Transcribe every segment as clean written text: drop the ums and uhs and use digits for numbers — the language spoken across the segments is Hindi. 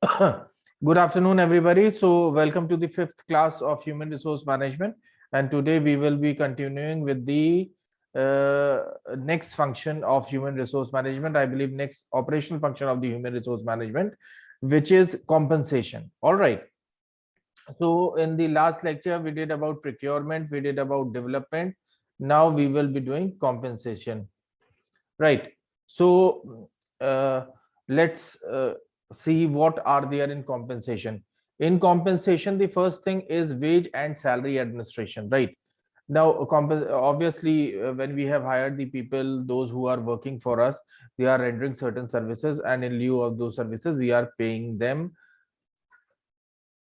Good afternoon, everybody. So, welcome to the fifth class of Human Resource Management. And today we will be continuing with the next function of Human Resource Management. I believe next operational function of the Human Resource Management, which is compensation. All right. So, in the last lecture, we did about procurement, we did about development. Now we will be doing compensation. Right. So, let's see what are there in compensation. In compensation, the first thing is wage and salary administration, right? Now, obviously, when we have hired the people, those who are working for us, they are rendering certain services, and in lieu of those services, we are paying them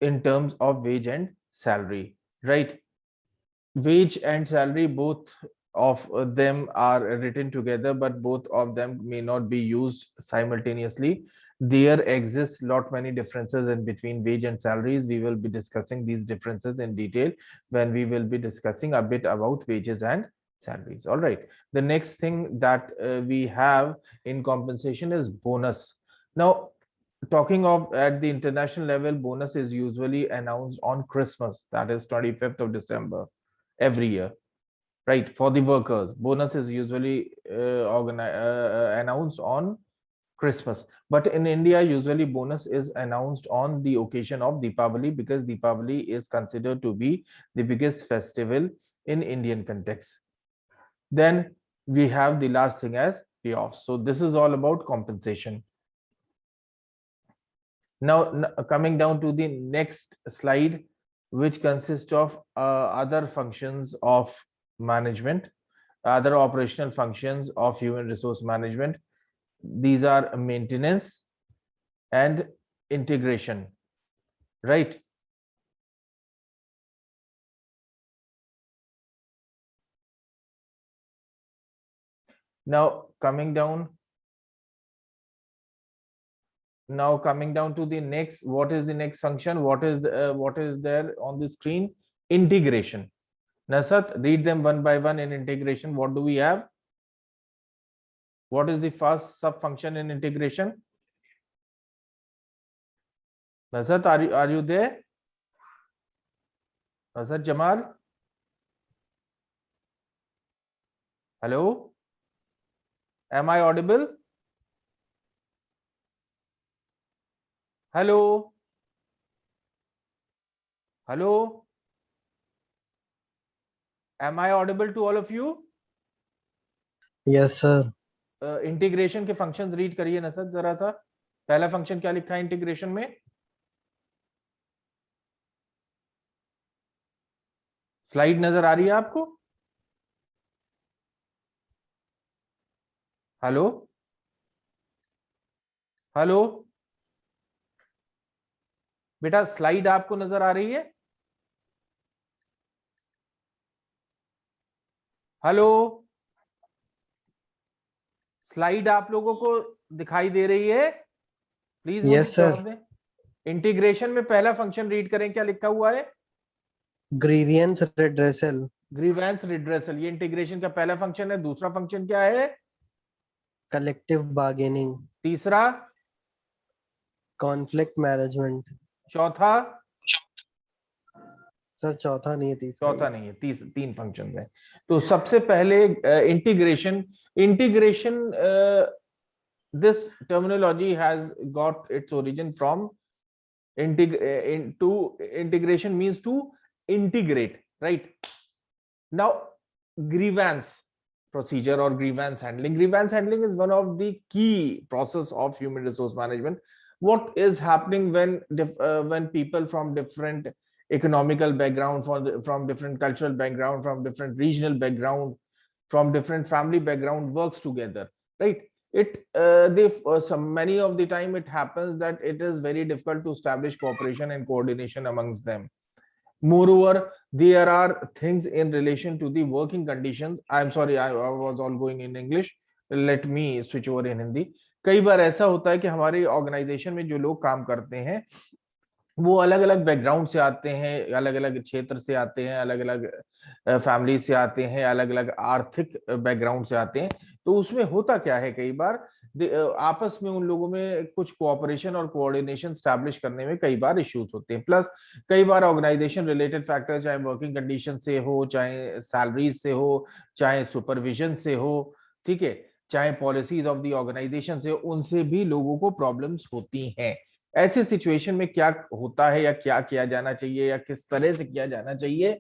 in terms of wage and salary, right? Wage and salary, both of them are written together, but both of them may not be used simultaneously. There exists lot many differences in between wage and salaries. We will be discussing these differences in detail when we will be discussing a bit about wages and salaries. All right. The next thing that we have in compensation is bonus. Now, talking of at the international level, bonus is usually announced on Christmas, that is 25th of December every year, right? For the workers, bonus is usually announced on Christmas. But in India, usually bonus is announced on the occasion of Deepavali, because Deepavali is considered to be the biggest festival in Indian context. Then we have the last thing as payoffs. So this is all about compensation. Now, coming down to the next slide, which consists of other functions of management, other operational functions of human resource management. These are maintenance and integration, right? Now coming down to the next, what is the next function? What is there on the screen? Integration. Nasat, read them one by one. In integration, what do we have? What is the first sub function in integration? Nasat, are you there? Nasat Jamal? Hello? Am I audible? Hello? Hello? Am I audible to all of you? Yes, sir. Integration के फंक्शंस रीड करिए ना सर जरा सा. पहला फंक्शन क्या लिखा है इंटीग्रेशन में? स्लाइड नजर आ रही है आपको? हेलो हेलो बेटा, स्लाइड आपको नजर आ रही है? हेलो, स्लाइड आप लोगों को दिखाई दे रही है? प्लीज मुझे जवाब दें. इंटीग्रेशन में पहला फंक्शन रीड करें, क्या लिखा हुआ है? Grievance redressal. ग्रीवेंस रिड्रेसल, ये इंटीग्रेशन का पहला फंक्शन है. दूसरा फंक्शन क्या है? Collective bargaining. तीसरा? Conflict management. चौथा? सर चौथा नहीं है, तीसरा. चौथा नहीं है, तीन फंक्शन है. तो सबसे पहले integration. This terminology has got its origin from integration means to integrate, right? Now, grievance procedure or grievance handling. Grievance handling is one of the key process of human resource management. What is happening when people from different economical background, from different cultural background, from different regional background, from different family background works together, right? Many of the time it happens that it is very difficult to establish cooperation and coordination amongst them. Moreover, there are things in relation to the working conditions. I'm sorry, I was all going in English. Let me switch over in Hindi. कई बार ऐसा होता है कि हमारी ऑर्गेनाइजेशन में जो लोग काम करते हैं वो अलग अलग बैकग्राउंड से आते हैं, अलग अलग क्षेत्र से आते हैं, अलग अलग फैमिली से आते हैं, अलग अलग आर्थिक बैकग्राउंड से आते हैं. तो उसमें होता क्या है, कई बार आपस में उन लोगों में कुछ कोऑपरेशन और कोऑर्डिनेशन स्टैब्लिश करने में कई बार इश्यूज होते हैं। प्लस कई बार ऑर्गेनाइजेशन रिलेटेड फैक्टर, चाहे वर्किंग कंडीशन से हो, चाहे सैलरीज से हो, चाहे सुपरविजन से हो, ठीक है, चाहे पॉलिसीज ऑफ द ऑर्गेनाइजेशन से, उनसे भी लोगों को प्रॉब्लम्स होती हैं। ऐसे सिचुएशन में क्या होता है या क्या किया जाना चाहिए या किस तरह से किया जाना चाहिए,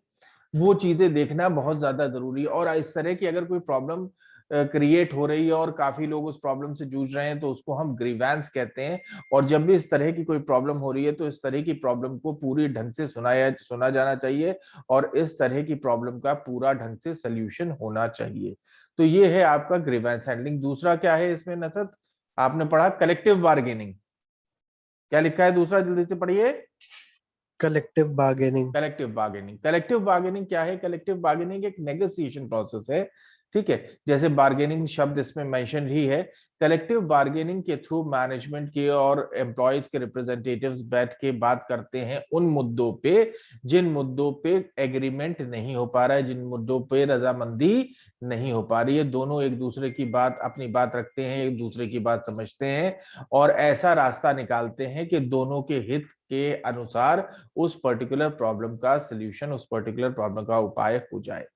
वो चीजें देखना बहुत ज्यादा जरूरी है। और इस तरह की अगर कोई प्रॉब्लम क्रिएट हो रही है और काफी लोग उस प्रॉब्लम से जूझ रहे हैं तो उसको हम ग्रीवेंस कहते हैं। और जब भी इस तरह की कोई प्रॉब्लम हो रही है तो इस तरह की प्रॉब्लम को पूरी ढंग से सुना जाना चाहिए और इस तरह की प्रॉब्लम का पूरा ढंग से सोल्यूशन होना चाहिए। तो ये है आपका ग्रीवेंस हैंडलिंग। दूसरा क्या है इसमें नसद, आपने पढ़ा कलेक्टिव बार्गेनिंग। क्या लिखा है दूसरा, जल्दी से पढ़िए। Collective bargaining. कलेक्टिव बार्गेनिंग क्या है? कलेक्टिव बार्गेनिंग एक नेगोशिएशन प्रोसेस है, ठीक है। जैसे बार्गेनिंग शब्द इसमें मेंशन ही है। कलेक्टिव बार्गेनिंग के थ्रू मैनेजमेंट के और एम्प्लॉयज के रिप्रेजेंटेटिव्स बैठ के बात करते हैं उन मुद्दों पे जिन मुद्दों पे एग्रीमेंट नहीं हो पा रहा है, जिन मुद्दों पे रजामंदी नहीं हो पा रही है। दोनों एक दूसरे की बात, अपनी बात रखते हैं, एक दूसरे की बात समझते हैं और ऐसा रास्ता निकालते हैं कि दोनों के हित के अनुसार उस पर्टिकुलर प्रॉब्लम का सलूशन, उस पर्टिकुलर प्रॉब्लम का उपाय हो जाए।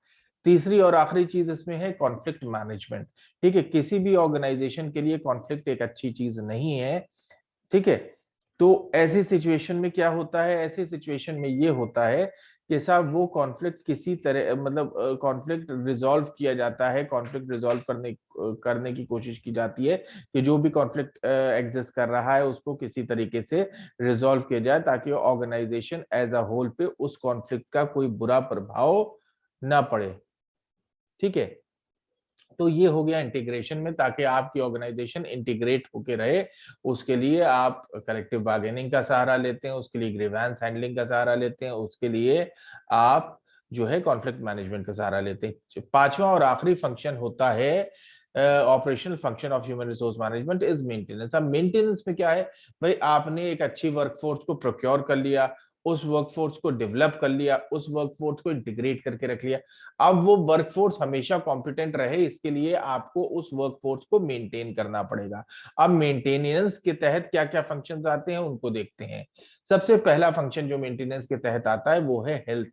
तीसरी और आखिरी चीज इसमें है कॉन्फ्लिक्ट मैनेजमेंट, ठीक है। किसी भी ऑर्गेनाइजेशन के लिए कॉन्फ्लिक्ट एक अच्छी चीज नहीं है, ठीक है। तो ऐसी सिचुएशन में क्या होता है? ऐसी सिचुएशन में ये होता है कि साहब वो कॉन्फ्लिक्ट किसी तरह, मतलब कॉन्फ्लिक्ट रिजॉल्व किया जाता है, कॉन्फ्लिक्ट रिजॉल्व करने की कोशिश की जाती है कि जो भी कॉन्फ्लिक्ट एग्जिस्ट कर रहा है उसको किसी तरीके से रिजॉल्व किया जाए ताकि ऑर्गेनाइजेशन एज अ होल पे उस कॉन्फ्लिक्ट का कोई बुरा प्रभाव ना पड़े, ठीक है। तो ये हो गया इंटीग्रेशन में, ताकि आपकी ऑर्गेनाइजेशन इंटीग्रेट होके रहे उसके लिए आप कलेक्टिव बार्गेनिंग का सहारा लेते हैं, उसके लिए ग्रीवेंस हैंडलिंग का सहारा लेते हैं, उसके लिए आप जो है कॉन्फ्लिक्ट मैनेजमेंट का सहारा लेते हैं। पांचवा और आखिरी फंक्शन होता है operational function of human resource management is maintenance. अब मेंटेनेंस में क्या है भाई, आपने एक अच्छी वर्कफोर्स को प्रोक्योर कर लिया, उस वर्कफोर्स को डेवलप कर लिया, उस वर्कफोर्स को इंटीग्रेट करके रख लिया। अब वो वर्कफोर्स हमेशा कॉम्पिटेंट रहे, इसके लिए आपको उस वर्कफोर्स को मेंटेन करना पड़ेगा। अब मेंटेनेंस के तहत क्या क्या फंक्शंस आते हैं उनको देखते हैं। सबसे पहला फंक्शन जो मेंटेनेंस के तहत आता है वो है हेल्थ।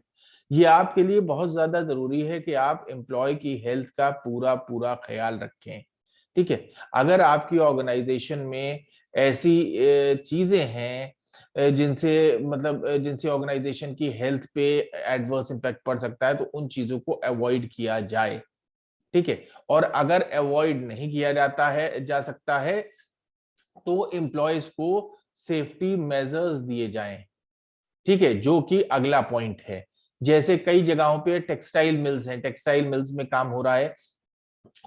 ये आपके लिए बहुत ज्यादा जरूरी है कि आप एम्प्लॉय की हेल्थ का पूरा पूरा ख्याल रखें, ठीक है। अगर आपकी ऑर्गेनाइजेशन में ऐसी चीजें हैं जिनसे मतलब जिनसे ऑर्गेनाइजेशन की हेल्थ पे एडवर्स इम्पैक्ट पड़ सकता है तो उन चीजों को अवॉइड किया जाए, ठीक है। और अगर अवॉइड नहीं किया जाता है जा सकता है तो एम्प्लॉयज को सेफ्टी मेजर्स दिए जाएं, ठीक है, जो कि अगला पॉइंट है। जैसे कई जगहों पे टेक्सटाइल मिल्स हैं, टेक्सटाइल मिल्स में काम हो रहा है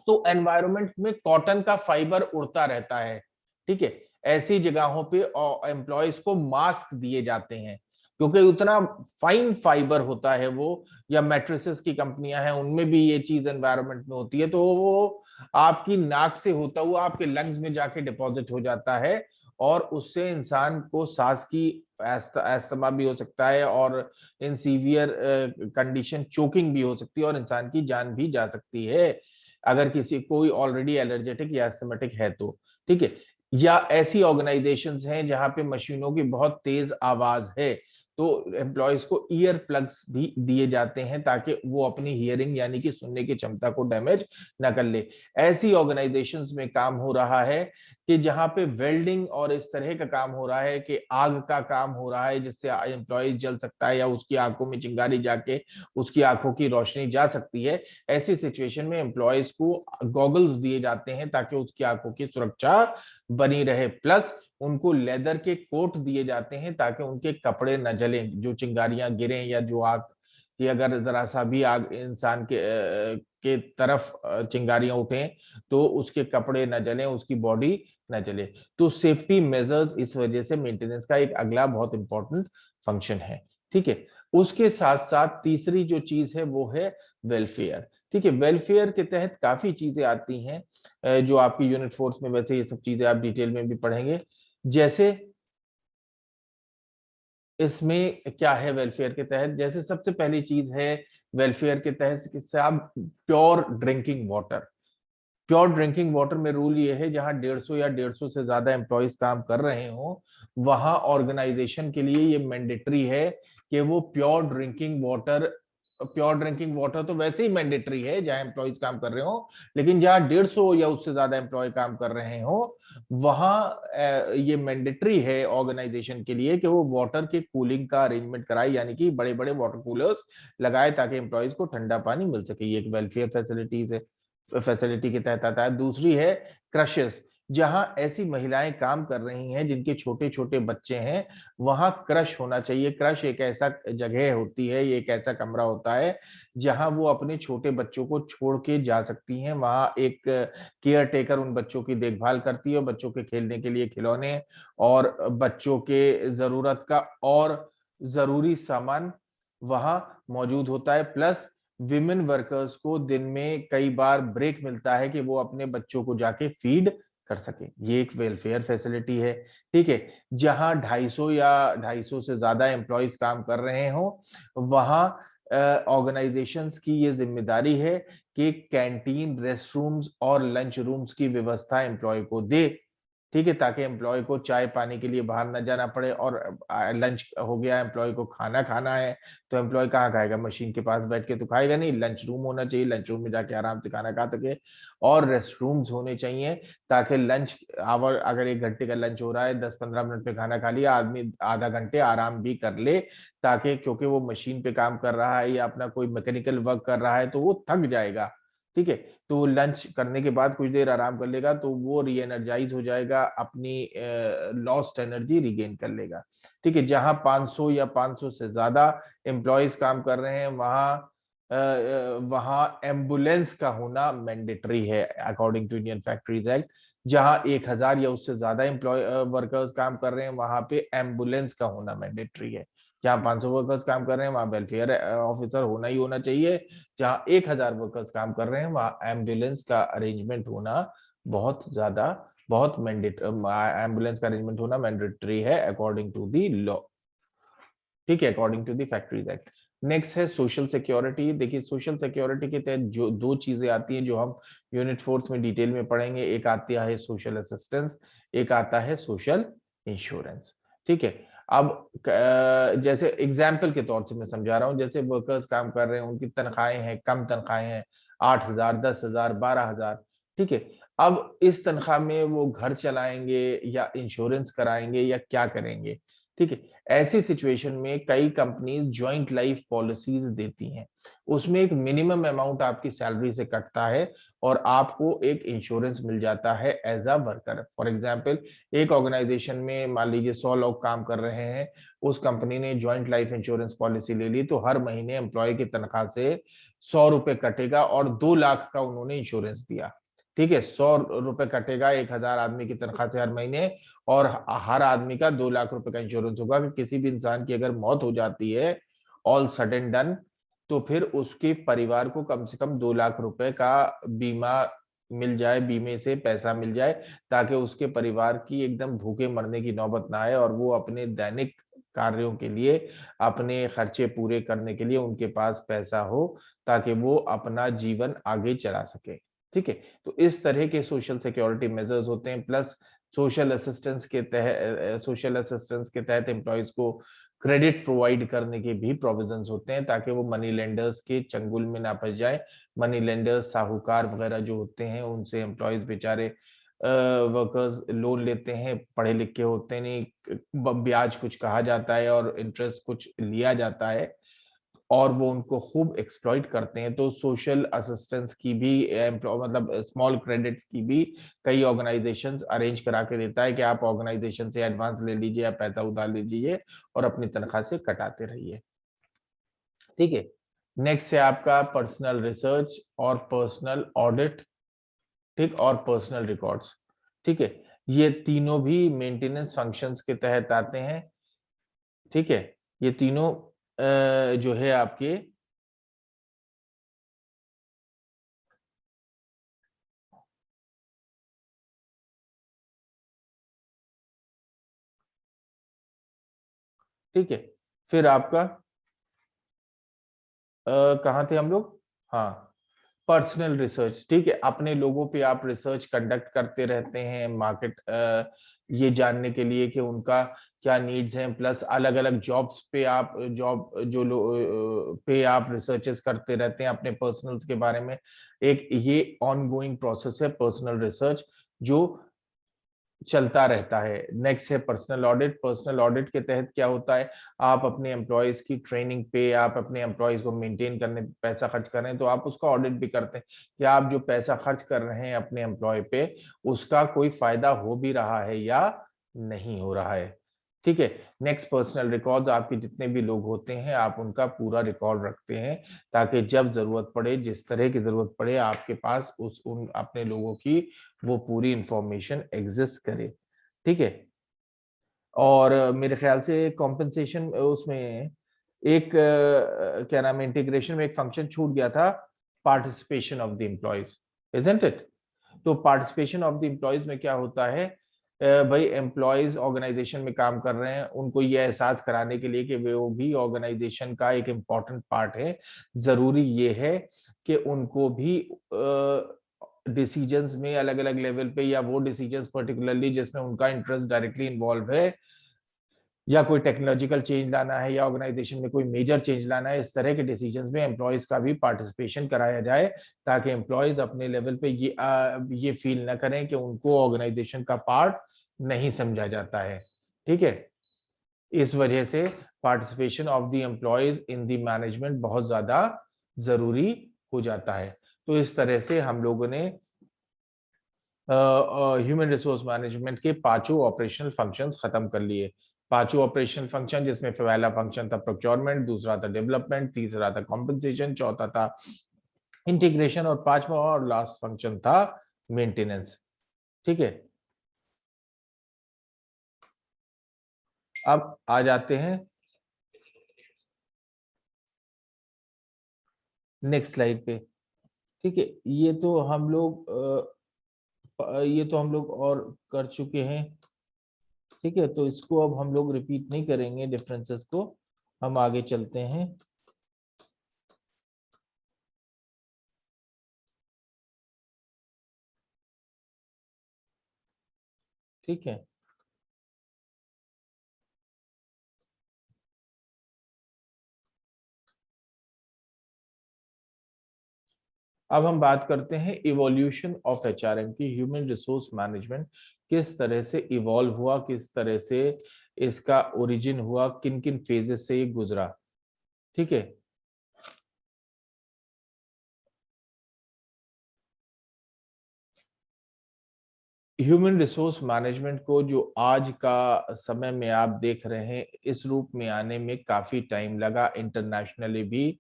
तो एनवायरनमेंट में कॉटन का फाइबर उड़ता रहता है, ठीक है। ऐसी जगहों पे एम्प्लॉयज को मास्क दिए जाते हैं क्योंकि उतना फाइन फाइबर होता है वो, या मैट्रिसेस की कंपनियां हैं उनमें भी ये चीज एनवायरनमेंट में होती है, तो वो आपकी नाक से होता हुआ आपके लंग्स में जाके डिपॉजिट हो जाता है और उससे इंसान को सांस की अस्थमा भी हो सकता है और इन सीवियर कंडीशन चोकिंग भी हो सकती है और इंसान की जान भी जा सकती है अगर किसी कोई ऑलरेडी एलर्जेटिक या एस्थमेटिक है तो, ठीक है। या ऐसी ऑर्गेनाइजेशंस हैं जहां पे मशीनों की बहुत तेज आवाज है तो एम्प्लॉयज को ईयर प्लग्स भी दिए जाते हैं ताकि वो अपनी हियरिंग यानी कि सुनने की क्षमता को डैमेज ना कर ले। ऐसी ऑर्गेनाइजेशंस में काम हो रहा है कि जहां पे वेल्डिंग और इस तरह का काम हो रहा है कि आग का काम हो रहा है जिससे एम्प्लॉय जल सकता है या उसकी आंखों में चिंगारी जाके उसकी आंखों की रोशनी जा सकती है। ऐसी सिचुएशन में एम्प्लॉयज को गॉगल्स दिए जाते हैं ताकि उसकी आंखों की सुरक्षा बनी रहे। प्लस उनको लेदर के कोट दिए जाते हैं ताकि उनके कपड़े न जलें, जो चिंगारियां गिरें या जो आग की अगर जरा सा भी आग इंसान के तरफ चिंगारियां उठें तो उसके कपड़े न जलें, उसकी बॉडी न जले। तो सेफ्टी मेजर्स इस वजह से मेंटेनेंस का एक अगला बहुत इंपॉर्टेंट फंक्शन है, ठीक है। उसके साथ साथ तीसरी जो चीज है वो है वेलफेयर, ठीक है। वेलफेयर के तहत काफी चीजें आती हैं जो आपकी यूनिट फोर्स में, वैसे ये सब चीजें आप डिटेल में भी पढ़ेंगे। जैसे इसमें क्या है वेलफेयर के तहत, जैसे सबसे पहली चीज है वेलफेयर के तहत कि साहब pure drinking water, pure drinking water में रूल ये है, जहां 150 या 150 से ज्यादा एम्प्लॉयज काम कर रहे हो, वहां ऑर्गेनाइजेशन के लिए ये मैंडेटरी है कि वो प्योर ड्रिंकिंग वाटर तो वैसे ही मैंडेटरी है जहां एम्प्लॉयज काम कर रहे हो, लेकिन जहां 150 या उससे ज्यादा एम्प्लॉय काम कर रहे हो, वहां ये मैंडेटरी है ऑर्गेनाइजेशन के लिए कि वो वाटर के कूलिंग का अरेंजमेंट कराए, यानी कि बड़े बड़े वाटर कूलर्स लगाए ताकि एम्प्लॉयज को ठंडा पानी मिल सके। ये एक वेलफेयर फैसिलिटी के तहत आता है। दूसरी है क्रशेस, जहां ऐसी महिलाएं काम कर रही हैं जिनके छोटे छोटे बच्चे हैं, वहां क्रश होना चाहिए। क्रश एक ऐसा जगह होती है, ये एक ऐसा कमरा होता है जहां वो अपने छोटे बच्चों को छोड़ के जा सकती हैं। वहां एक केयर टेकर उन बच्चों की देखभाल करती है, बच्चों के खेलने के लिए खिलौने और बच्चों के जरूरत का और जरूरी सामान वहां मौजूद होता है। प्लस विमेन वर्कर्स को दिन में कई बार ब्रेक मिलता है कि वो अपने बच्चों को जाके फीड कर सके। ये एक वेलफेयर फैसिलिटी है। ठीक है, जहां 250 या 250 से ज्यादा एम्प्लॉयज काम कर रहे हो, वहां ऑर्गेनाइजेशंस की ये जिम्मेदारी है कि कैंटीन, रेस्ट रूम्स और लंच रूम्स की व्यवस्था एम्प्लॉय को दे। ठीक है, ताकि एम्प्लॉय को चाय पानी के लिए बाहर न जाना पड़े। और लंच हो गया, एम्प्लॉय को खाना खाना है, तो एम्प्लॉय कहाँ खाएगा? मशीन के पास बैठ के तो खाएगा नहीं। लंच रूम होना चाहिए, लंच रूम में जाके आराम से खाना खा सके। और रेस्ट रूम्स होने चाहिए ताकि लंच आवर, अगर 1 घंटे का लंच हो रहा है, 10-15 मिनट पे खाना खा लिया, आदमी आधा घंटे आराम भी कर ले, ताकि क्योंकि वो मशीन पे काम कर रहा है या अपना कोई मैकेनिकल वर्क कर रहा है तो वो थक जाएगा। ठीक है, तो लंच करने के बाद कुछ देर आराम कर लेगा तो वो री एनर्जाइज हो जाएगा, अपनी लॉस्ट एनर्जी रिगेन कर लेगा। ठीक है, जहां 500 या 500 से ज्यादा एम्प्लॉयज काम कर रहे हैं, वहां एम्बुलेंस का होना मैंडेटरी है according to Indian Factories Act. जहां 1000 या उससे ज्यादा एम्प्लॉय वर्कर्स काम कर रहे हैं, वहां पे एम्बुलेंस का होना मैंडेटरी है। जहां 500 वर्कर्स काम कर रहे हैं, वहां वेलफेयर ऑफिसर होना ही होना चाहिए। जहां 1000 वर्कर्स काम कर रहे हैं, वहां एम्बुलेंस का अरेंजमेंट होना बहुत ज्यादा बहुत मैंडेट एम्बुलेंस का अरेंजमेंट होना मैंडेटरी है अकॉर्डिंग टू दी लॉ। ठीक है, according to the Factories Act. Next है सोशल सिक्योरिटी। देखिए, सोशल सिक्योरिटी के तहत जो दो चीजें आती हैं जो हम यूनिट 4 में डिटेल में पढ़ेंगे, एक आती है सोशल असिस्टेंस, एक आता है सोशल इंश्योरेंस। ठीक है, अब जैसे एग्जाम्पल के तौर से मैं समझा रहा हूँ, जैसे वर्कर्स काम कर रहे हैं, उनकी तनख्वाहें हैं, कम तनख्वाहें हैं, 8000, 10,000, 12,000। ठीक है, अब इस तनख्वाह में वो घर चलाएंगे या इंश्योरेंस कराएंगे या क्या करेंगे? ठीक है, ऐसी सिचुएशन में कई कंपनीज ज्वाइंट लाइफ पॉलिसीज देती हैं। उसमें एक मिनिमम अमाउंट आपकी सैलरी से कटता है और आपको एक इंश्योरेंस मिल जाता है as a worker. For example, एक ऑर्गेनाइजेशन में मान लीजिए 100 लोग काम कर रहे हैं, उस कंपनी ने ज्वाइंट लाइफ इंश्योरेंस पॉलिसी ले ली, तो हर महीने एम्प्लॉय की तनख्वाह से 100 रुपए कटेगा और 2 लाख का उन्होंने इंश्योरेंस दिया। ठीक है, 100 रुपए कटेगा 1000 आदमी की तनख्वाह से हर महीने, और हर आदमी का 2 लाख रुपए का इंश्योरेंस होगा कि किसी भी इंसान की अगर मौत हो जाती है ऑल सडन डन, तो फिर उसके परिवार को कम से कम 2 लाख रुपए का बीमा मिल जाए, बीमे से पैसा मिल जाए, ताकि उसके परिवार की एकदम भूखे मरने की नौबत ना आए और वो अपने दैनिक कार्यों के लिए, अपने खर्चे पूरे करने के लिए उनके पास पैसा हो, ताकि वो अपना जीवन आगे चला सके। ठीक है, तो इस तरह के सोशल सिक्योरिटी मेजर्स होते हैं। प्लस सोशल असिस्टेंस के तहत एम्प्लॉयज को क्रेडिट प्रोवाइड करने के भी प्रोविजंस होते हैं, ताकि वो मनी लेंडर्स के चंगुल में ना फंस जाए। मनी लेंडर्स, साहूकार वगैरह जो होते हैं, उनसे एम्प्लॉयज बेचारे वर्कर्स लोन लेते हैं, पढ़े लिखे होते नहीं, ब्याज कुछ कहा जाता है और इंटरेस्ट कुछ लिया जाता है, और वो उनको खूब एक्सप्लॉइट करते हैं। तो सोशल असिस्टेंस की भी मतलब स्मॉल क्रेडिट्स की भी कई ऑर्गेनाइजेशंस अरेंज करा के देता है कि आप ऑर्गेनाइजेशन से एडवांस ले लीजिए या पैसा उधार लीजिए और अपनी तनख्वाह से कटाते रहिए। ठीक है, नेक्स्ट है आपका पर्सनल रिसर्च और पर्सनल ऑडिट। ठीक, और पर्सनल रिकॉर्ड्स। ठीक है, ये तीनों भी मेंटेनेंस फंक्शंस के तहत आते हैं। ठीक है, ये तीनों जो है आपके, ठीक है, फिर आपका कहाँ थे हम लोग? हाँ, पर्सनल रिसर्च, ठीक है, अपने लोगों पे आप रिसर्च कंडक्ट करते रहते हैं मार्केट ये जानने के लिए कि उनका क्या नीड्स हैं, प्लस अलग अलग जॉब्स पे आप जॉब जो पे आप रिसर्चेस करते रहते हैं अपने पर्सनल्स के बारे में। एक ये ऑनगोइंग प्रोसेस है पर्सनल रिसर्च जो चलता रहता है। नेक्स्ट है पर्सनल ऑडिट। पर्सनल ऑडिट के तहत क्या होता है, आप अपने एम्प्लॉयज की ट्रेनिंग पे, आप अपने एम्प्लॉयज को मेंटेन करने पे पैसा खर्च कर रहे हैं तो आप उसका ऑडिट भी करते हैं कि आप जो पैसा खर्च कर रहे हैं अपने एम्प्लॉय पे उसका कोई फायदा हो भी रहा है या नहीं हो रहा है, ठीक है। नेक्स्ट पर्सनल रिकॉर्ड, आपके जितने भी लोग होते हैं आप उनका पूरा रिकॉर्ड रखते हैं ताकि जब जरूरत पड़े, जिस तरह की जरूरत पड़े, आपके पास उन अपने लोगों की वो पूरी इंफॉर्मेशन एग्जिस्ट करे, ठीक है। और मेरे ख्याल से कॉम्पेंसेशन उसमें एक क्या नाम है, इंटीग्रेशन में एक फंक्शन छूट गया था, participation of the employees, isn't it. तो पार्टिसिपेशन ऑफ द एम्प्लॉयज में क्या होता है, भाई एम्प्लॉयज ऑर्गेनाइजेशन में काम कर रहे हैं, उनको ये एहसास कराने के लिए कि वो भी ऑर्गेनाइजेशन का एक इम्पॉर्टेंट पार्ट है। जरूरी ये है कि उनको भी डिसीजंस में अलग अलग लेवल पे, या वो डिसीजंस पर्टिकुलरली जिसमें उनका इंटरेस्ट डायरेक्टली इन्वॉल्व है, या कोई टेक्नोलॉजिकल चेंज लाना है, या ऑर्गेनाइजेशन में कोई मेजर चेंज लाना है, इस तरह के डिसीजंस में एम्प्लॉयज का भी पार्टिसिपेशन कराया जाए ताकि एम्प्लॉयज अपने लेवल पे ये फील ना करें कि उनको ऑर्गेनाइजेशन का पार्ट नहीं समझा जाता है, ठीक है। इस वजह से participation of the employees in the management बहुत ज्यादा जरूरी हो जाता है। तो इस तरह से हम लोगों ने ह्यूमन रिसोर्स मैनेजमेंट के पांचों ऑपरेशनल फंक्शंस खत्म कर लिए। पांचों ऑपरेशनल फंक्शन जिसमें पहला फंक्शन था प्रोक्योरमेंट, दूसरा था डेवलपमेंट, तीसरा था कॉम्पेंसेशन, चौथा था इंटीग्रेशन और पांचवा और लास्ट फंक्शन था मेंटेनेंस, ठीक है। अब आ जाते हैं नेक्स्ट स्लाइड पे, ठीक है। ये तो हम लोग और कर चुके हैं, ठीक है। तो इसको अब हम लोग रिपीट नहीं करेंगे डिफरेंसेस को, हम आगे चलते हैं। ठीक है, अब हम बात करते हैं इवोल्यूशन ऑफ एचआरएम की। ह्यूमन रिसोर्स मैनेजमेंट किस तरह से इवॉल्व हुआ, किस तरह से इसका ओरिजिन हुआ, किन किन फेजेस से ये गुजरा, ठीक है। ह्यूमन रिसोर्स मैनेजमेंट को जो आज का समय में आप देख रहे हैं इस रूप में आने में काफी टाइम लगा, इंटरनेशनली भी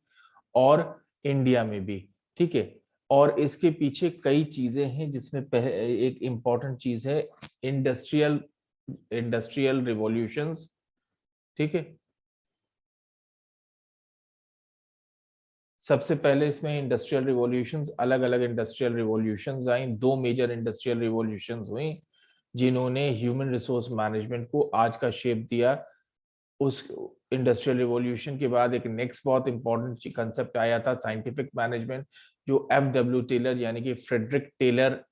और इंडिया में भी, ठीक है। और इसके पीछे कई चीजें हैं जिसमें एक इम्पॉर्टेंट चीज है इंडस्ट्रियल इंडस्ट्रियल रिवॉल्यूशंस, ठीक है। सबसे पहले इसमें इंडस्ट्रियल रिवॉल्यूशंस, अलग अलग इंडस्ट्रियल रिवॉल्यूशंस आई, दो मेजर इंडस्ट्रियल रिवॉल्यूशंस हुई जिन्होंने ह्यूमन रिसोर्स मैनेजमेंट को आज का शेप दिया। उस इंडस्ट्रियल रिवॉल्यूशन के बाद एक नेक्स्ट बहुत इंपॉर्टेंट कंसेप्ट आया था साइंटिफिक मैनेजमेंट, जो एफ.डब्ल्यू. टेलर यानी कि फ्रेडरिक टेलर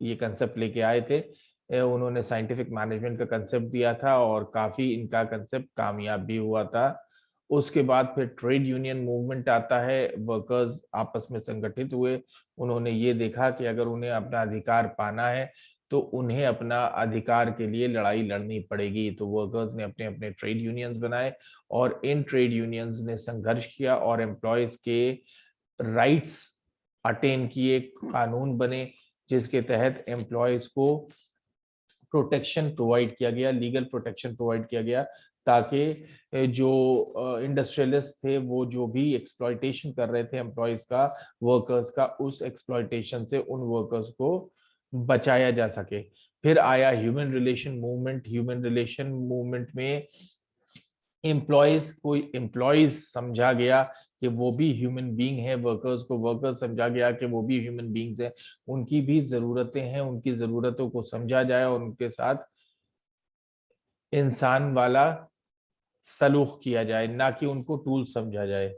ये कंसेप्ट लेके आए थे। उन्होंने साइंटिफिक मैनेजमेंट का कंसेप्ट दिया था और काफी इनका कंसेप्ट कामयाब भी हुआ था। उसके बाद फिर ट्रेड यूनियन मूवमेंट आता है, वर्कर्स आपस में संगठित हुए, उन्होंने ये देखा कि अगर उन्हें अपना अधिकार पाना है तो उन्हें अपना अधिकार के लिए लड़ाई लड़नी पड़ेगी। तो वर्कर्स ने अपने अपने ट्रेड यूनियंस बनाए और इन ट्रेड यूनियंस ने संघर्ष किया और एम्प्लॉयज के राइट्स अटेन किए, कानून बने जिसके तहत एम्प्लॉयज को प्रोटेक्शन प्रोवाइड किया गया, लीगल प्रोटेक्शन प्रोवाइड किया गया, ताकि जो इंडस्ट्रियलिस्ट थे वो जो भी एक्सप्लॉइटेशन कर रहे थे एम्प्लॉयज का, वर्कर्स का, उस एक्सप्लॉइटेशन से उन वर्कर्स को बचाया जा सके। फिर आया human relation movement. Human relation movement में एम्प्लॉयज समझा गया कि वो भी ह्यूमन बीइंग है, वर्कर्स को वर्कर्स समझा गया कि वो भी ह्यूमन बीइंग्स हैं, उनकी भी जरूरतें हैं, उनकी जरूरतों को समझा जाए और उनके साथ इंसान वाला सलूक किया जाए, ना कि उनको टूल समझा जाए,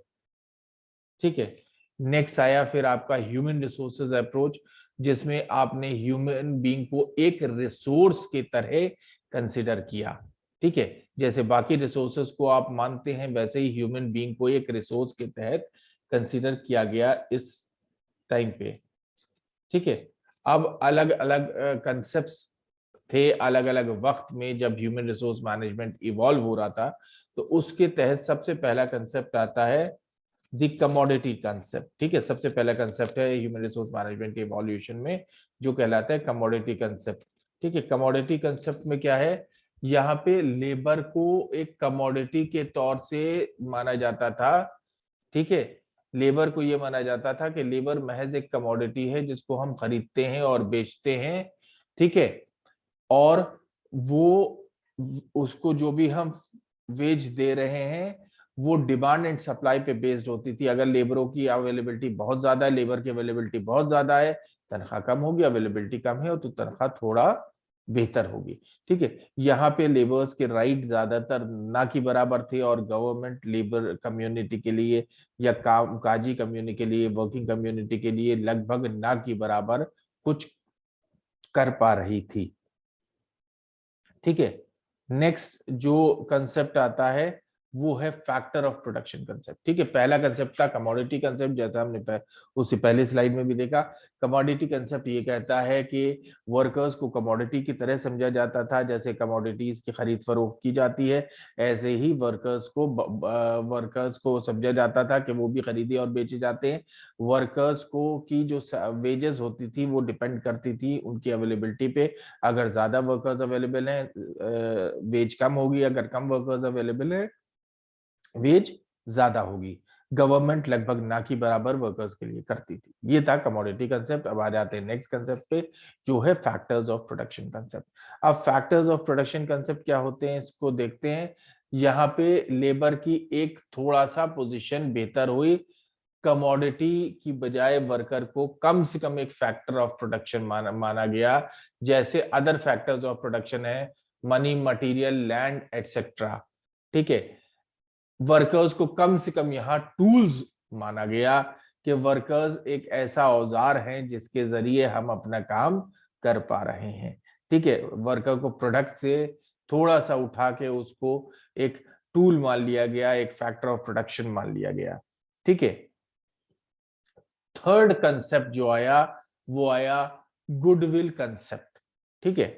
ठीक है। नेक्स्ट आया फिर आपका ह्यूमन रिसोर्सेज अप्रोच, जिसमें आपने ह्यूमन बीइंग को एक रिसोर्स के तरह कंसिडर किया। ठीक है, जैसे बाकी रिसोर्सेज को आप मानते हैं वैसे ही ह्यूमन बीइंग को एक रिसोर्स के तहत कंसिडर किया गया इस टाइम पे। ठीक है, अब अलग अलग कंसेप्ट्स थे अलग अलग वक्त में जब ह्यूमन रिसोर्स मैनेजमेंट इवॉल्व हो रहा था। तो उसके तहत सबसे पहला कंसेप्ट आता है द कमोडिटी कंसेप्ट। ठीक है, सबसे पहला कंसेप्ट है ह्यूमन रिसोर्स मैनेजमेंट के इवोल्यूशन में जो कहलाता है कमोडिटी कंसेप्ट। ठीक है, कमोडिटी कंसेप्ट में क्या है, यहाँ पे लेबर को एक कमोडिटी के तौर से माना जाता था। ठीक है, लेबर को यह माना जाता था कि लेबर महज एक कमोडिटी है जिसको हम खरीदते हैं और बेचते हैं। ठीक है, और वो उसको जो भी हम वेज दे रहे हैं वो डिमांड एंड सप्लाई पे बेस्ड होती थी। अगर लेबरों की अवेलेबिलिटी बहुत ज्यादा है, लेबर की अवेलेबिलिटी बहुत ज्यादा है, तनख्वाह कम होगी, अवेलेबिलिटी कम है तो तनख्वाह थोड़ा बेहतर होगी। ठीक है, यहाँ पे लेबर्स के राइट ज्यादातर ना की बराबर थे और गवर्नमेंट लेबर कम्युनिटी के लिए या काजी कम्युनिटी के लिए, वर्किंग कम्युनिटी के लिए लगभग ना की बराबर कुछ कर पा रही थी। ठीक है, नेक्स्ट जो कंसेप्ट आता है वो है फैक्टर ऑफ प्रोडक्शन कंसेप्ट। ठीक है, पहला कंसेप्ट था कमोडिटी कंसेप्ट, जैसा हमने उससे पहले स्लाइड में भी देखा। कमोडिटी कंसेप्ट ये कहता है कि वर्कर्स को कमोडिटी की तरह समझा जाता था, जैसे कमोडिटीज की खरीद फरोख्त की जाती है ऐसे ही वर्कर्स को समझा जाता था कि वो भी खरीदे और बेचे जाते हैं। वर्कर्स को की जो वेजेस होती थी वो डिपेंड करती थी उनकी अवेलेबिलिटी पे। अगर ज्यादा वर्कर्स अवेलेबल हैं वेज कम होगी, अगर कम वर्कर्स अवेलेबल है वेज ज्यादा होगी। गवर्नमेंट लगभग ना की बराबर वर्कर्स के लिए करती थी। ये था कमोडिटी कंसेप्ट। अब आ जाते हैं नेक्स्ट कंसेप्ट पे जो है फैक्टर्स ऑफ प्रोडक्शन कंसेप्ट। अब फैक्टर्स ऑफ प्रोडक्शन कंसेप्ट क्या होते हैं इसको देखते हैं। यहाँ पे लेबर की एक थोड़ा सा पोजीशन बेहतर हुई, कमोडिटी की बजाय वर्कर को कम से कम एक फैक्टर ऑफ प्रोडक्शन माना गया। जैसे अदर फैक्टर्स ऑफ प्रोडक्शन है मनी, मटेरियल, लैंड एटसेट्रा। ठीक है, वर्कर्स को कम से कम यहाँ टूल्स माना गया कि वर्कर्स एक ऐसा औजार है जिसके जरिए हम अपना काम कर पा रहे हैं। ठीक है, वर्कर को प्रोडक्ट से थोड़ा सा उठा के उसको एक टूल मान लिया गया, एक फैक्टर ऑफ प्रोडक्शन मान लिया गया। ठीक है, थर्ड कंसेप्ट जो आया वो आया गुडविल कंसेप्ट। ठीक है,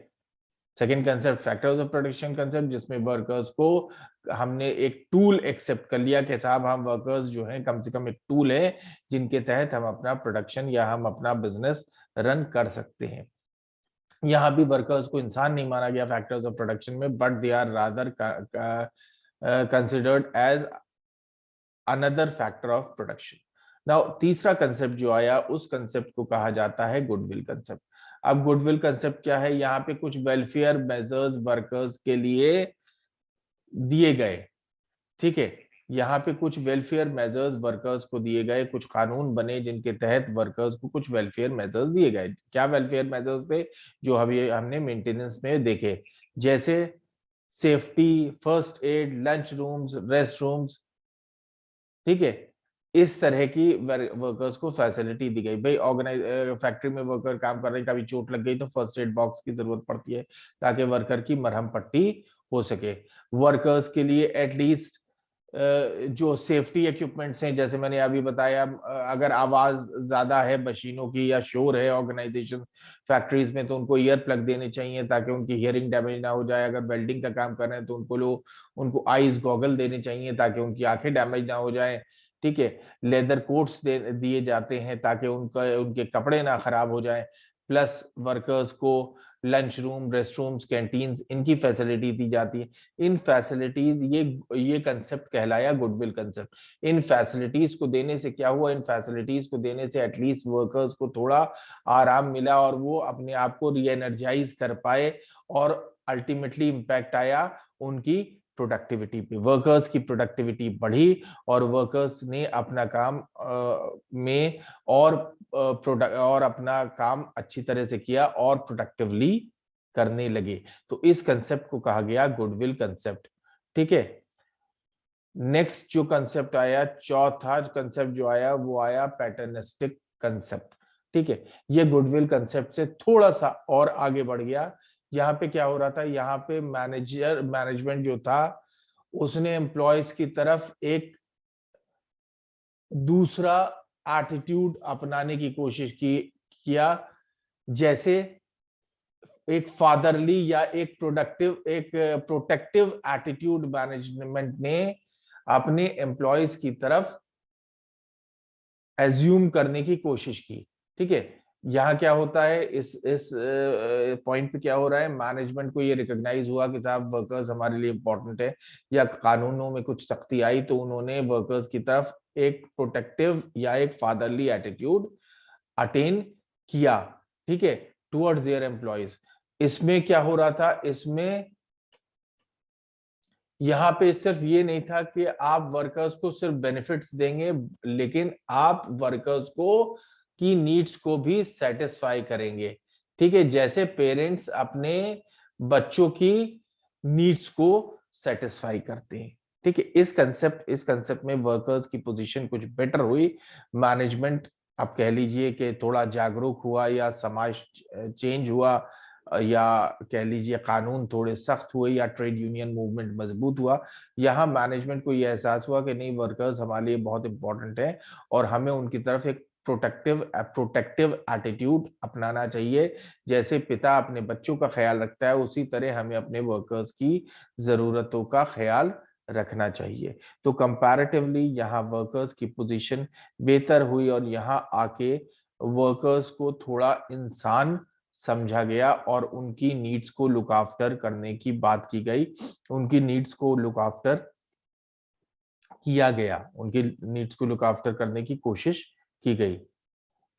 second concept factors of production concept, जिसमें वर्कर्स को हमने एक टूल एक्सेप्ट कर लिया कि साहब हम वर्कर्स जो हैं कम से कम एक टूल है जिनके तहत हम अपना प्रोडक्शन या हम अपना बिजनेस रन कर सकते हैं। यहाँ भी वर्कर्स को इंसान नहीं माना गया फैक्टर्स ऑफ प्रोडक्शन में, but they are rather considered as another factor of production. Now तीसरा कंसेप्ट जो आया उस कंसेप्ट को कहा जाता है गुडविल कंसेप्ट। अब गुडविल कंसेप्ट क्या है, यहाँ पे कुछ वेलफेयर मेजर्स वर्कर्स के लिए दिए गए। ठीक है, यहाँ पे कुछ वेलफेयर मेजर्स वर्कर्स को दिए गए, कुछ कानून बने जिनके तहत वर्कर्स को कुछ वेलफेयर मेजर्स दिए गए। क्या वेलफेयर मेजर्स थे जो अभी हमने मेंटेनेंस में देखे, जैसे safety, first aid, lunch rooms, rest rooms. ठीक है, इस तरह की वर्कर्स को फैसिलिटी दी गई। भाई ऑर्गेनाइज फैक्ट्री में वर्कर काम कर रहे हैं, कभी चोट लग गई तो फर्स्ट एड बॉक्स की जरूरत पड़ती है ताकि वर्कर की मरहम पट्टी हो सके। वर्कर्स के लिए एटलीस्ट जो सेफ्टी इक्विपमेंट्स हैं, जैसे मैंने अभी बताया, अगर आवाज ज्यादा है मशीनों की या शोर है ऑर्गेनाइजेशन फैक्ट्रीज में तो उनको ईयर प्लग देने चाहिए ताकि उनकी हियरिंग डैमेज ना हो जाए। अगर वेल्डिंग का काम कर रहे हैं तो उनको आईज गॉगल देने चाहिए ताकि उनकी आंखें डैमेज ना हो जाए। ठीक है, लेदर कोट्स दिए जाते हैं ताकि उनके कपड़े ना खराब हो जाए। प्लस वर्कर्स को lunch room, rest rooms, canteens, इनकी फैसिलिटी दी जाती है। इन फैसिलिटीज ये कंसेप्ट कहलाया गुडविल कंसेप्ट। इन फैसिलिटीज को देने से क्या हुआ, इन फैसिलिटीज को देने से एटलीस्ट वर्कर्स को थोड़ा आराम मिला और वो अपने आप को री एनर्जाइज कर पाए और अल्टीमेटली इंपैक्ट आया उनकी प्रोडक्टिविटी पे। वर्कर्स की प्रोडक्टिविटी बढ़ी और वर्कर्स ने अपना काम में और प्रोडक्ट और अपना काम अच्छी तरह से किया और प्रोडक्टिवली करने लगे। तो इस कंसेप्ट को कहा गया गुडविल कंसेप्ट। ठीक है, नेक्स्ट जो कंसेप्ट आया, चौथा कंसेप्ट जो आया वो आया पैटर्निस्टिक कंसेप्ट। ठीक है, ये गुडविल कंसेप्ट से थोड़ा सा और आगे बढ़ गया। यहाँ पे क्या हो रहा था, यहाँ पे मैनेजमेंट जो था उसने एम्प्लॉयज की तरफ एक दूसरा एटीट्यूड अपनाने की कोशिश किया, जैसे एक फादरली या एक प्रोटेक्टिव एटीट्यूड मैनेजमेंट ने अपने एम्प्लॉयज की तरफ एज्यूम करने की कोशिश की। ठीक है, यहाँ क्या होता है, इस पॉइंट पे क्या हो रहा है, मैनेजमेंट को ये रिकॉग्नाइज हुआ कि साहब वर्कर्स हमारे लिए इंपॉर्टेंट है, या कानूनों में कुछ सख्ती आई तो उन्होंने वर्कर्स की तरफ एक प्रोटेक्टिव या एक फादरली एटीट्यूड अटेन किया। ठीक है, टुवर्ड्स देयर एम्प्लॉयज। इसमें क्या हो रहा था, इसमें यहाँ पे सिर्फ ये नहीं था कि आप वर्कर्स को सिर्फ बेनिफिट्स देंगे, लेकिन आप वर्कर्स को की नीड्स को भी सेटिस्फाई करेंगे। ठीक है, जैसे पेरेंट्स अपने बच्चों की नीड्स को सेटिस्फाई करते हैं। ठीक है, इस कंसेप्ट में वर्कर्स की पोजीशन कुछ बेटर हुई। मैनेजमेंट आप कह लीजिए कि थोड़ा जागरूक हुआ, या समाज चेंज हुआ, या कह लीजिए कानून थोड़े सख्त हुए, या ट्रेड यूनियन मूवमेंट मजबूत हुआ। यहाँ मैनेजमेंट को यह एहसास हुआ कि नहीं, वर्कर्स हमारे लिए बहुत इंपॉर्टेंट है और हमें उनकी तरफ एक प्रोटेक्टिव एटीट्यूड अपनाना चाहिए। जैसे पिता अपने बच्चों का ख्याल रखता है, उसी तरह हमें अपने वर्कर्स की जरूरतों का ख्याल रखना चाहिए। तो कंपैरेटिवली यहाँ वर्कर्स की पोजीशन बेहतर हुई, और यहाँ आके वर्कर्स को थोड़ा इंसान समझा गया और उनकी नीड्स को लुक आफ्टर करने की बात की गई। उनकी नीड्स को लुक आफ्टर किया गया, उनकी नीड्स को लुक आफ्टर करने की कोशिश की गई।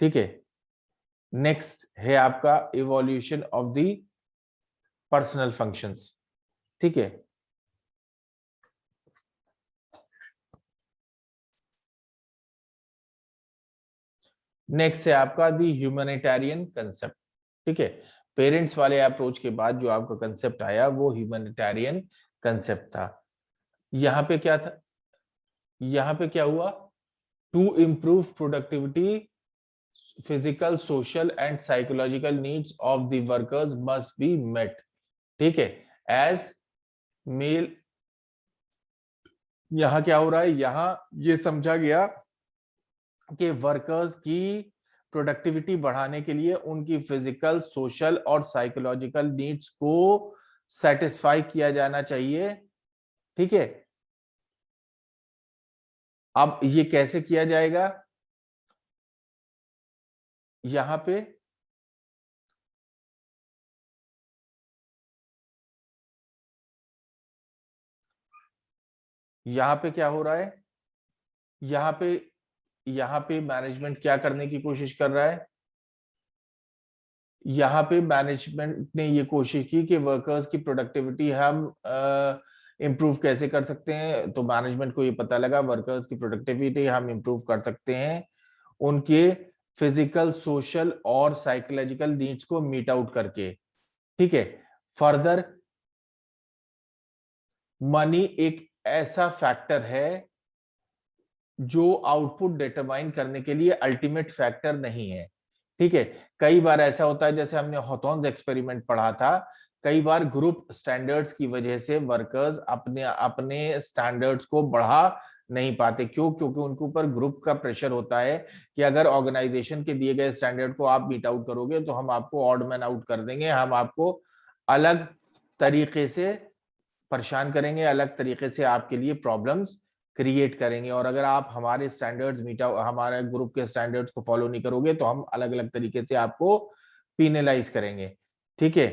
ठीक है, नेक्स्ट है आपका evolution of the personal functions. ठीक है, नेक्स्ट है आपका द ह्यूमैनिटेरियन कंसेप्ट। ठीक है, पेरेंट्स वाले अप्रोच के बाद जो आपका कंसेप्ट आया वो ह्यूमैनिटेरियन कंसेप्ट था। यहाँ पे क्या था, यहाँ पे क्या हुआ, to improve productivity physical social and psychological needs of the workers must be met. ठीक है, एज मेल, यहाँ क्या हो रहा है, यहाँ ये समझा गया कि वर्कर्स की प्रोडक्टिविटी बढ़ाने के लिए उनकी फिजिकल सोशल और साइकोलॉजिकल नीड्स को सेटिस्फाई किया जाना चाहिए। ठीक है, अब ये कैसे किया जाएगा, यहां पे क्या हो रहा है, यहाँ पे मैनेजमेंट क्या करने की कोशिश कर रहा है, यहाँ पे मैनेजमेंट ने ये कोशिश की कि वर्कर्स की प्रोडक्टिविटी हम इम्प्रूव कैसे कर सकते हैं। तो मैनेजमेंट को ये पता लगा वर्कर्स की प्रोडक्टिविटी हम इम्प्रूव कर सकते हैं उनके फिजिकल सोशल और साइकोलॉजिकल नीड्स को मीट आउट करके। ठीक है, फर्दर मनी एक ऐसा फैक्टर है जो आउटपुट डिटरमाइन करने के लिए अल्टीमेट फैक्टर नहीं है। ठीक है, कई बार ऐसा होता है, जैसे हमने हॉथॉर्न्स एक्सपेरिमेंट पढ़ा था, कई बार ग्रुप स्टैंडर्ड्स की वजह से वर्कर्स अपने अपने स्टैंडर्ड्स को बढ़ा नहीं पाते। क्यों? क्योंकि उनके ऊपर ग्रुप का प्रेशर होता है कि अगर ऑर्गेनाइजेशन के दिए गए स्टैंडर्ड को आप मीट आउट करोगे तो हम आपको ऑड मैन आउट कर देंगे, हम आपको अलग तरीके से परेशान करेंगे, अलग तरीके से आपके लिए प्रॉब्लम्स क्रिएट करेंगे, और अगर आप हमारे स्टैंडर्ड्स हमारे ग्रुप के स्टैंडर्ड्स को फॉलो नहीं करोगे तो हम अलग अलग तरीके से आपको पीनलाइज करेंगे। ठीक है,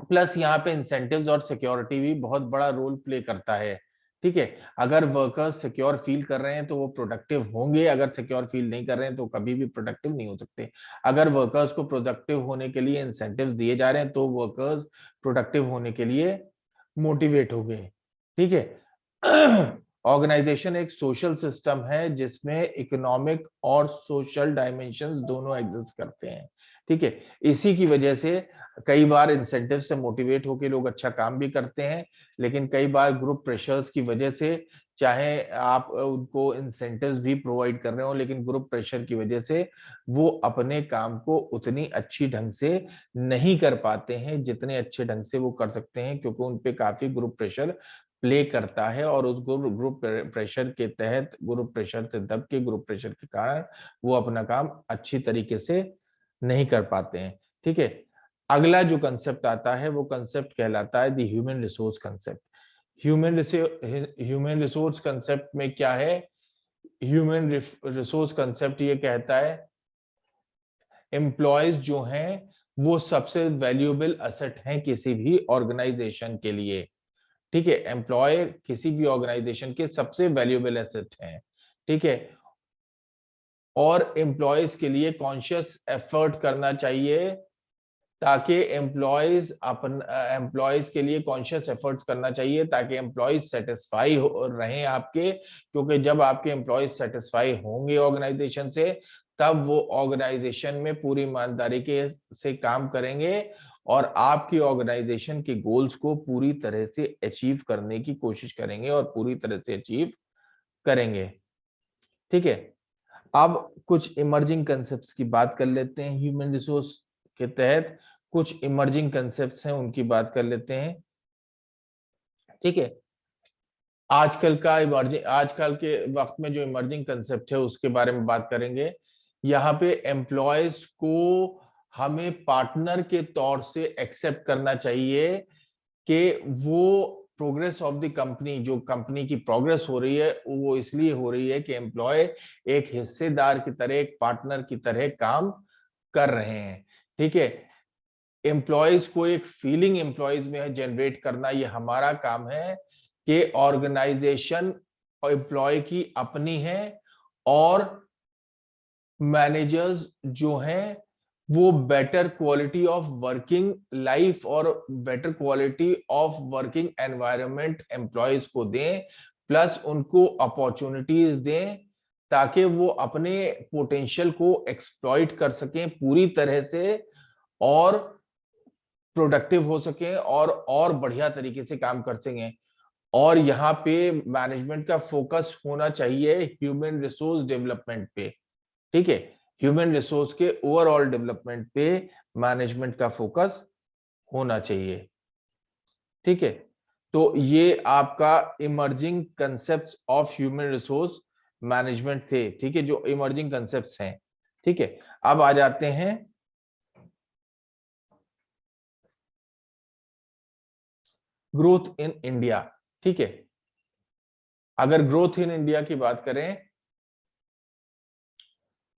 प्लस यहाँ पे इंसेंटिव्स और सिक्योरिटी भी बहुत बड़ा रोल प्ले करता है। ठीक है, अगर वर्कर्स सिक्योर फील कर रहे हैं तो वो प्रोडक्टिव होंगे, अगर सिक्योर फील नहीं कर रहे हैं तो कभी भी प्रोडक्टिव नहीं हो सकते। अगर वर्कर्स को प्रोडक्टिव होने के लिए इंसेंटिव्स दिए जा रहे हैं तो वर्कर्स प्रोडक्टिव होने के लिए मोटिवेट हो गए। ठीक है, ऑर्गेनाइजेशन एक सोशल सिस्टम है जिसमें इकोनॉमिक और सोशल डायमेंशंस दोनों एग्जिस्ट करते हैं। ठीक है, इसी की वजह से कई बार इंसेंटिव से मोटिवेट होकर लोग अच्छा काम भी करते हैं, लेकिन कई बार ग्रुप प्रेशर्स की वजह से चाहे आप उनको इंसेंटिव्स भी प्रोवाइड कर रहे हो, लेकिन ग्रुप प्रेशर की वजह से वो अपने काम को उतनी अच्छी ढंग से नहीं कर पाते हैं जितने अच्छे ढंग से वो कर सकते हैं, क्योंकि उन पे काफी ग्रुप प्रेशर प्ले करता है, और उस ग्रुप प्रेशर के तहत, ग्रुप प्रेशर से दब के, ग्रुप प्रेशर के कारण वो अपना काम अच्छी तरीके से नहीं कर पाते हैं। ठीक है, अगला जो कंसेप्ट आता है वो कंसेप्ट कहलाता है the human resource concept. Human resource concept में क्या है? ह्यूमन रिसोर्स कंसेप्ट ये कहता है एम्प्लॉयज जो हैं वो सबसे वैल्यूएबल एसेट हैं किसी भी ऑर्गेनाइजेशन के लिए। ठीक है, एम्प्लॉय किसी भी ऑर्गेनाइजेशन के सबसे वैल्यूएबल एसेट हैं। ठीक है, और एम्प्लॉयज के लिए कॉन्शियस एफर्ट करना चाहिए, ताकि एम्प्लॉयज के लिए कॉन्शियस एफर्ट्स करना चाहिए ताकि एम्प्लॉयज सेटिस्फाई रहें आपके, क्योंकि जब आपके एम्प्लॉयज सेटिस्फाई होंगे ऑर्गेनाइजेशन से, तब वो ऑर्गेनाइजेशन में पूरी ईमानदारी के से काम करेंगे और आपकी ऑर्गेनाइजेशन के गोल्स को पूरी तरह से अचीव करने की कोशिश करेंगे और पूरी तरह से अचीव करेंगे। ठीक है, अब कुछ इमर्जिंग कंसेप्ट्स की बात कर लेते हैं। ह्यूमन रिसोर्स के तहत कुछ इमर्जिंग कंसेप्ट्स हैं, उनकी बात कर लेते हैं। ठीक है, आजकल के वक्त में जो इमर्जिंग कंसेप्ट है उसके बारे में बात करेंगे। यहाँ पे एम्प्लॉयज को हमें पार्टनर के तौर से एक्सेप्ट करना चाहिए कि वो प्रोग्रेस ऑफ द कंपनी, जो कंपनी की प्रोग्रेस हो रही है वो इसलिए हो रही है कि एम्प्लॉय एक हिस्सेदार की तरह, एक पार्टनर की तरह काम कर रहे हैं। ठीक है, एम्प्लॉयज को एक फीलिंग एम्प्लॉयज में जनरेट करना, ये हमारा काम है कि ऑर्गेनाइजेशन एम्प्लॉय की अपनी है और मैनेजर्स जो हैं वो better quality of working life और better quality of working environment employees को दें, प्लस उनको अपॉर्चुनिटीज दें ताकि वो अपने पोटेंशियल को एक्सप्लॉइट कर सकें पूरी तरह से और प्रोडक्टिव हो सके और बढ़िया तरीके से काम कर सकें। और यहाँ पे मैनेजमेंट का फोकस होना चाहिए ह्यूमन रिसोर्स डेवलपमेंट पे। ठीक है, ह्यूमन रिसोर्स के ओवरऑल डेवलपमेंट पे मैनेजमेंट का फोकस होना चाहिए। ठीक है, तो ये आपका emerging concepts of human resource management थे। ठीक है, जो इमर्जिंग कंसेप्ट्स हैं। ठीक है, अब आ जाते हैं ग्रोथ इन इंडिया। ठीक है, अगर ग्रोथ इन इंडिया की बात करें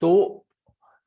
तो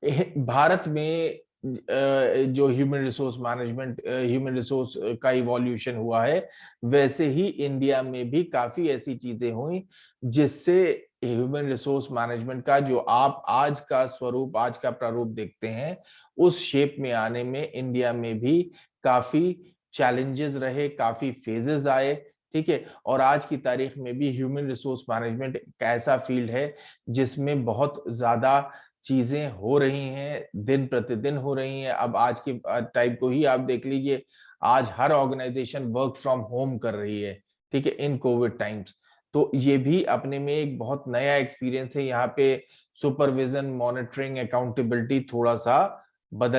भारत में जो human resource management, human resource का इवोल्यूशन हुआ है, वैसे ही इंडिया में भी काफी ऐसी चीजें हुई जिससे ह्यूमन रिसोर्स मैनेजमेंट का जो आप आज का स्वरूप, आज का प्रारूप देखते हैं, उस शेप में आने में इंडिया में भी काफी चैलेंजेस रहे, काफी फेजेस आए। ठीक है, और आज की तारीख में भी ह्यूमन रिसोर्स मैनेजमेंट एक ऐसा फील्ड है जिसमें बहुत ज्यादा चीजें हो रही हैं, दिन प्रतिदिन हो रही हैं। अब आज के टाइम को ही आप देख लीजिए, आज हर ऑर्गेनाइजेशन वर्क फ्रॉम होम कर रही है। ठीक है, इन कोविड टाइम्स। तो ये भी अपने में एक बहुत नया एक्सपीरियंस है। यहाँ पे सुपरविजन, मॉनिटरिंग, अकाउंटेबिलिटी थोड़ा सा बदल